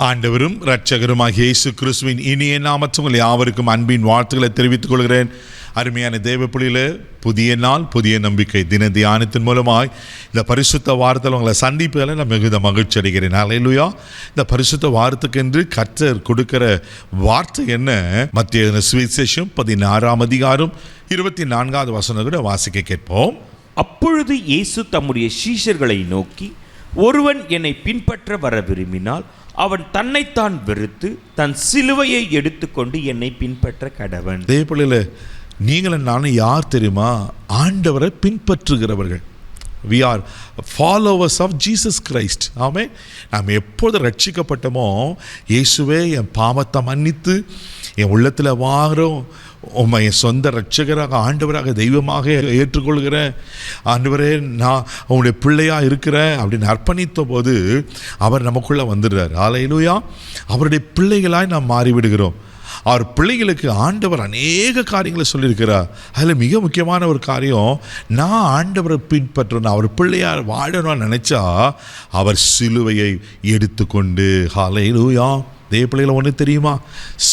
ஆண்டவரும் இரட்சகருமாகிய இயேசு கிறிஸ்துவின் இனிய நாமத்தில் உங்கள் யாவருக்கும் அன்பின் வாழ்த்துக்களை தெரிவித்துக் கொள்கிறேன். அருமையான தேவ பிள்ளைகளே, புதிய நாள் புதிய நம்பிக்கை தின தியானத்தின் மூலமாய் இந்த பரிசுத்த வாரத்தில் உங்களை சந்திப்பதில் நான் மிகுந்த மகிழ்ச்சி அடைகிறேன். அல்லேலூயா. இந்த பரிசுத்த வாரத்துக்கென்று கர்த்தர் கொடுக்கிற வார்த்தை என்ன? மத்தேயு சுவிசேஷம் 16ஆம் அதிகாரம் 24வது வசனம் கூட வாசிக்க கேட்போம். அப்பொழுது இயேசு தம்முடைய சீஷர்களை நோக்கி, ஒருவன் என்னை பின்பற்ற வர விரும்பினால் அவன் தன்னைத்தான் வெறுத்து தன் சிலுவையை எடுத்துக்கொண்டு என்னை பின்பற்ற கடவன். தேவப்பிள்ளையில நீங்களும் நானும் யார் தெரியுமா? ஆண்டவரை பின்பற்றுகிறவர்கள். We are followers of Jesus Christ. ஆமென். நாம் எப்போது ரட்சிக்கப்பட்டோமோ, இயேசுவே என் பாவத்தை மன்னித்து என் உள்ளத்தில் வாங்குறோம், உம்மை என் சொந்த ரட்சகராக ஆண்டவராக தெய்வமாக ஏற்றுக்கொள்கிறேன், ஆண்டவரே நான் உங்களுடைய பிள்ளையாக இருக்கிறேன் அப்படின்னு அர்ப்பணித்த போது அவர் நமக்குள்ளே வந்துடுறார். அல்லேலூயா. அவருடைய பிள்ளைகளாய் நாம் மாறிவிடுகிறோம். அவர் பிள்ளைகளுக்கு ஆண்டவர் அநேக காரியங்களை சொல்லியிருக்கிறார். அதில் மிக முக்கியமான ஒரு காரியம், நான் ஆண்டவரை பின்பற்றணும், அவர் பிள்ளையார் வாழணும்னு நினச்சா அவர் சிலுவையை எடுத்துக்கொண்டு. ஹல்லேலூயா. தேவ பிள்ளைகளை ஒன்று தெரியுமா?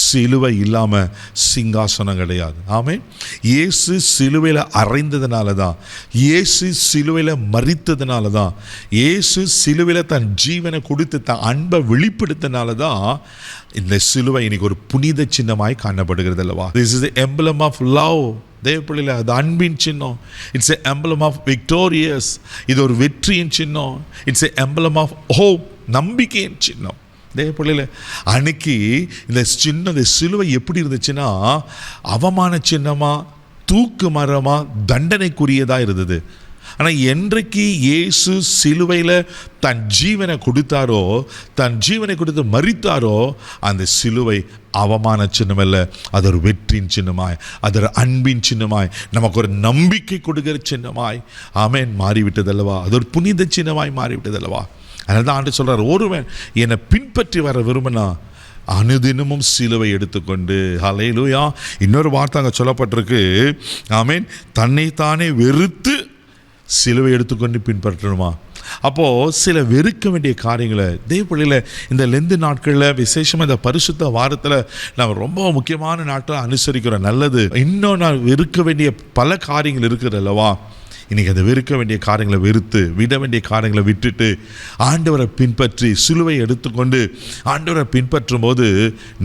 சிலுவை இல்லாமல் சிங்காசனம் கிடையாது. ஆமென். இயேசு சிலுவையில் அறைந்ததுனால தான், இயேசு சிலுவையில் மரித்ததுனால தான், இயேசு சிலுவையில் தன் ஜீவனை கொடுத்து தன் அன்பை வெளிப்படுத்தினால தான் இந்த சிலுவை இன்னைக்கு ஒரு புனித சின்னமாய் காணப்படுகிறது அல்லவா? This is the emblem of love. தேவ பிள்ளைகளை, அது அன்பின் சின்னம். It's a emblem of victorious. இது ஒரு வெற்றியின் சின்னம். It's a emblem of hope, நம்பிக்கையின் சின்னம். தேவ பிள்ளைகளை, அன்னைக்கு இந்த சின்ன சிலுவை எப்படி இருந்துச்சுன்னா, அவமான சின்னமா, தூக்கு மரமா, தண்டனைக்குரியதாக இருந்தது. ஆனால் என்றைக்கு இயேசு சிலுவையில் தன் ஜீவனை கொடுத்தாரோ, தன் ஜீவனை கொடுத்து மரித்தாரோ, அந்த சிலுவை அவமான சின்னம் அல்ல, அது ஒரு வெற்றியின் சின்னமாய், அது ஒரு அன்பின் சின்னமாய், நமக்கு ஒரு நம்பிக்கை கொடுக்கிற சின்னமாய் ஆமென் மாறிவிட்டதல்லவா? அது ஒரு புனித சின்னமாய் மாறிவிட்டதல்லவா? அதனால தான் ஆண்டு சொல்கிறார், ஒருவன் என்னை பின்பற்றி வர விரும்பினா அனுதினமும் சிலுவை எடுத்துக்கொண்டு. ஹல்லேலூயா. இன்னொரு வார்த்தை அங்கே சொல்லப்பட்டிருக்கு. ஆமென். தன்னைத்தானே வெறுத்து சிலுவை எடுத்துக்கொண்டு பின்பற்றணுமா? அப்போது சில வெறுக்க வேண்டிய காரியங்களை தேவ பிள்ளையில் இந்த லெந்து நாட்களில், விசேஷமாக இந்த பரிசுத்த வாரத்தில் நாம் ரொம்ப முக்கியமான நாட்களை அனுசரிக்கிறோம். நல்லது. இன்னும் நான் வெறுக்க வேண்டிய பல காரியங்கள் இருக்குது அல்லவா? இன்றைக்கி அதை வெறுக்க வேண்டிய காரியங்களை வெறுத்து, விட வேண்டிய காரியங்களை விட்டுட்டு ஆண்டவரை பின்பற்றி சிலுவை எடுத்துக்கொண்டு ஆண்டவரை பின்பற்றும் போது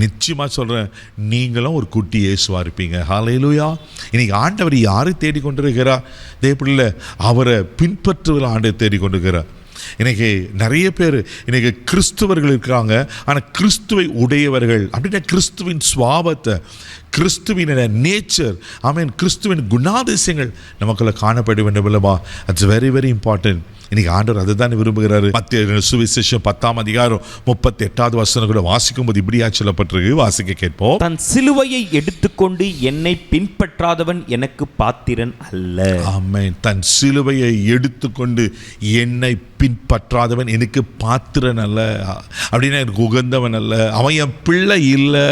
நிச்சயமாக சொல்கிறேன், நீங்களும் ஒரு குட்டி இயேசுவாக இருப்பீங்க. ஹல்லேலூயா. இன்றைக்கி ஆண்டவர் யாரை தேடிக்கொண்டிருக்கிறார்? தேவப்பிள்ளை, அவரை பின்பற்றுவதில் ஆண்டவர் தேடிக்கொண்டிருக்கிறார். இன்றைக்கி நிறைய பேர் இன்றைக்கி கிறிஸ்துவர்கள் இருக்கிறாங்க, ஆனால் கிறிஸ்துவை உடையவர்கள் அப்படின்னா கிறிஸ்துவின் சுவாபத்தை, கிறிஸ்துவின் நேச்சர், ஆமென், கிறிஸ்துவின் குணாதிசயங்கள் நமக்குள்ள காணப்பட வேண்டும் அல்லவா? Ads very very important. இன்றைக்கி ஆண்டவர் அதை தான் விரும்புகிறாரு. மத்தேயு சுவிசேஷம் 10ஆம் அதிகாரம் 38வது வசனம் கூட வாசிக்கும் போது இப்படியா சொல்லப்பட்டிருக்கு. வாசிக்க கேட்போம். தன் சிலுவையை எடுத்துக்கொண்டு என்னை பின்பற்றாதவன் எனக்கு பாத்திரன் அல்ல. ஆமென். தன் சிலுவையை எடுத்துக்கொண்டு என்னை பின்பற்றாதவன் எனக்கு பாத்திரன் அல்ல, அப்படின்னா எனக்கு உகந்தவன் அல்ல, அவன் என் பிள்ளை இல்லை.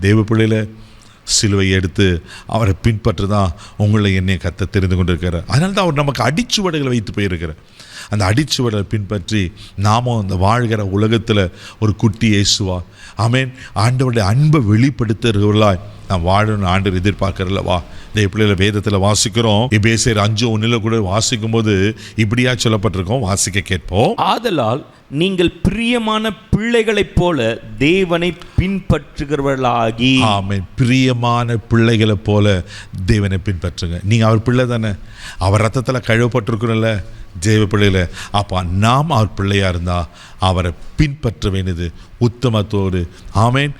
தேவ பிள்ளையில சிலுவையை எடுத்து அவரை பின்பற்று தான் உங்களை என்னை கத்த தெரிந்து கொண்டிருக்கிறார். அதனால தான் அவர் நமக்கு அடிச்சுவடைகளை வைத்து போயிருக்கிறார். அந்த அடிச்சுவடை பின்பற்றி நாமும் அந்த வாழ்கிற உலகத்தில் ஒரு குட்டி இயேசுவா, ஆமென், ஆண்டவருடைய அன்பை வெளிப்படுத்துகிறவர்களாய் நாம் வாழணும் ஆண்டவர் எதிர்பார்க்கிறல்லவா? இந்த பிள்ளைகளை வேதத்தில் வாசிக்கிறோம். எபேசியர் 5:1 கூட வாசிக்கும் போது இப்படியா சொல்லப்பட்டிருக்கோம். வாசிக்க கேட்போம். ஆதலால் நீங்கள் பிரியமான பிள்ளைகளைப் போல தேவனை பின்பற்றுகிறவர்களாகி. ஆமென். பிரியமான பிள்ளைகளை போல தேவனை பின்பற்றுங்க. நீங்கள் அவர் பிள்ளை தானே, அவர் ரத்தத்தில் கழுவப்பட்டிருக்கிறோம்ல தேவ பிள்ளையில. அப்போ நாம் அவர் பிள்ளையாக இருந்தால் அவரை பின்பற்ற வேண்டியது உத்தமத்தோடு, ஆமென்,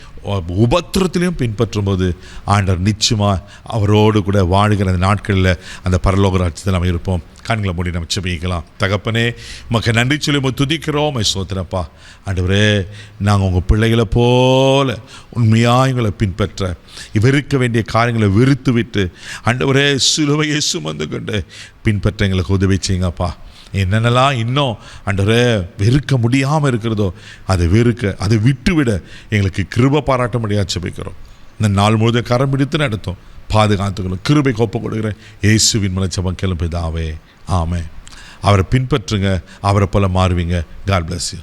உபத்திரத்திலையும் பின்பற்றும் போது ஆண்டவர் நிச்சயமாக அவரோடு கூட வாழ்கிற அந்த நாட்களில் அந்த பரலோக ராஜ்யத்தில் நம்ம இருப்போம். கண்களை மூடி நம்ம ஜெபிக்கலாம். தகப்பனே, உமக்கு நன்றி சொல்லி துதிக்கிறோம். சோத்திரப்பா ஆண்டவரே, நாங்கள் உங்கள் பிள்ளைகளை போல உண்மையாக எங்களை பின்பற்ற, வெறுக்க வேண்டிய காரியங்களை வெறுத்து விட்டு ஆண்டவரே சிலுவையை சுமந்து கொண்டு பின்பற்ற எங்களுக்கு உதவி செய்யுங்கப்பா. என்னென்னலாம் இன்னும் ஆண்டவரே வெறுக்க முடியாமல் இருக்கிறதோ அதை வெறுக்க, அதை விட்டுவிட எங்களுக்கு கிருபை பாராட்ட முடியாது ஜெபிக்கிறோம். இந்த நாள் முழுவதும் கரம் பிடித்து நடத்தும், பாதுகாத்துக்கணும். கிருபை கோப்ப கொடுக்குறேன் இயேசுவின் மூலம் ஜெபம் கேளும் பிதாவே. ஆமென். அவரை பின்பற்றுங்க, அவரை போல மாறுவீங்க. God bless you.